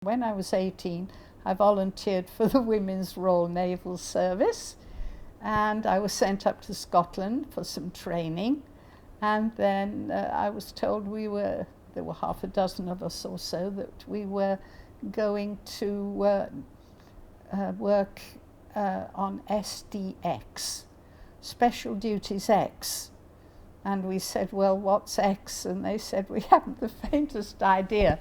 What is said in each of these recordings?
when I was 18, I volunteered for the Women's Royal Naval Service, and I was sent up to Scotland for some training. And then I was told there were half a dozen of us or so, that we were going to work on SDX, Special Duties X. And we said, well, what's X? And they said, we haven't the faintest idea.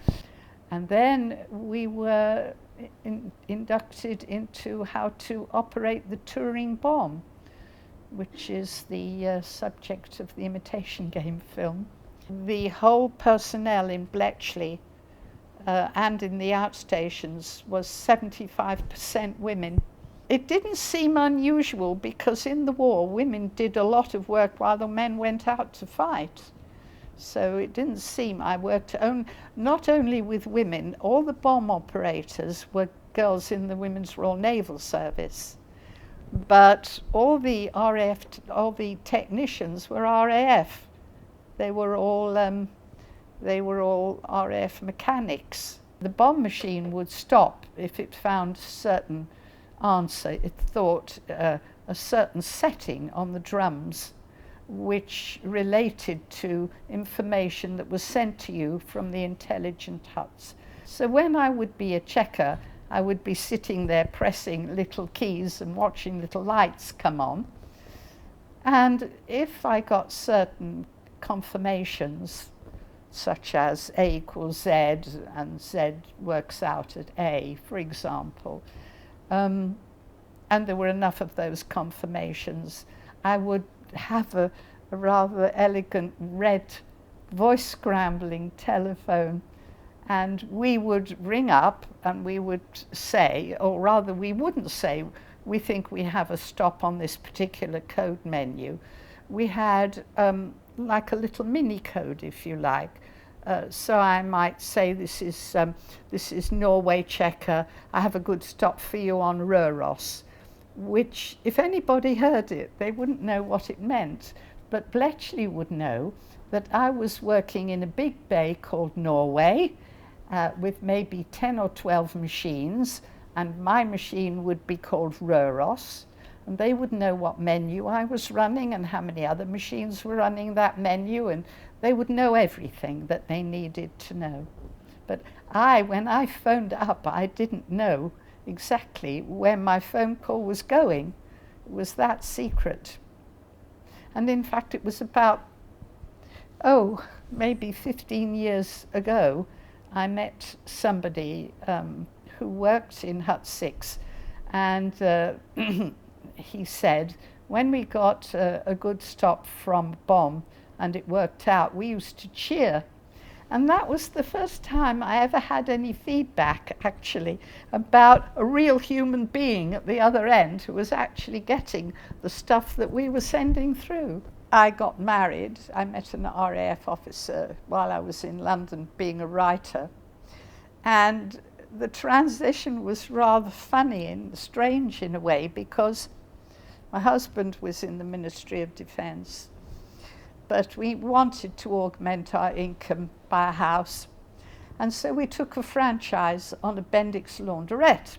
And then we were inducted into how to operate the Turing bomb, which is the subject of the Imitation Game film. The whole personnel in Bletchley and in the outstations was 75% women. It didn't seem unusual because in the war, women did a lot of work while the men went out to fight. So it didn't seem, I worked not only with women, all the bomb operators were girls in the Women's Royal Naval Service, but all the technicians were RAF. They were all RAF mechanics. The bomb machine would stop if it found certain answer. It thought a certain setting on the drums which related to information that was sent to you from the intelligent huts. So when I would be a checker, I would be sitting there pressing little keys and watching little lights come on. And if I got certain confirmations, such as A equals Z and Z works out at A, for example, and there were enough of those confirmations, I would have a rather elegant red voice scrambling telephone, and we would ring up and we would say, or rather we wouldn't say, we think we have a stop on this particular code menu. We had like a little mini code, if you like. So I might say, this is Norway checker, I have a good stop for you on Røros, which if anybody heard it, they wouldn't know what it meant. But Bletchley would know that I was working in a big bay called Norway with maybe 10 or 12 machines, and my machine would be called Røros, and they would know what menu I was running and how many other machines were running that menu, and they would know everything that they needed to know. But when I phoned up, I didn't know exactly where my phone call was going. It was that secret. And in fact, it was about, maybe 15 years ago, I met somebody who worked in Hut 6, and he said, when we got a good stop from bomb and it worked out, we used to cheer. And that was the first time I ever had any feedback, actually, about a real human being at the other end who was actually getting the stuff that we were sending through. I got married. I met an RAF officer while I was in London being a writer. And the transition was rather funny and strange in a way, because my husband was in the Ministry of Defence, but we wanted to augment our income by a house. And so we took a franchise on a Bendix laundrette.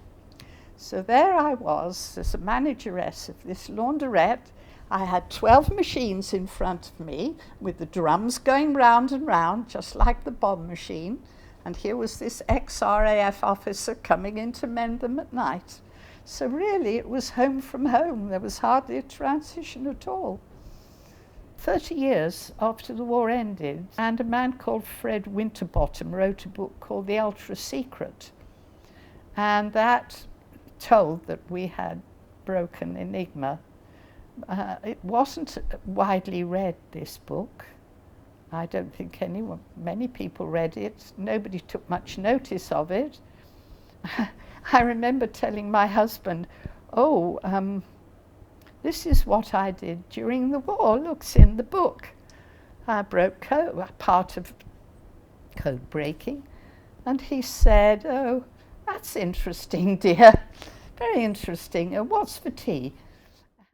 So there I was as a manageress of this laundrette. I had 12 machines in front of me with the drums going round and round, just like the bomb machine. And here was this ex-RAF officer coming in to mend them at night. So really it was home from home. There was hardly a transition at all. 30 years after the war ended, and a man called Fred Winterbottom wrote a book called The Ultra Secret. And that told that we had broken Enigma. It wasn't widely read, this book. I don't think many people read it. Nobody took much notice of it. I remember telling my husband, this is what I did during the war. Look's in the book. I broke part of code breaking. And he said, "Oh, that's interesting, dear. Very interesting. What's for tea?"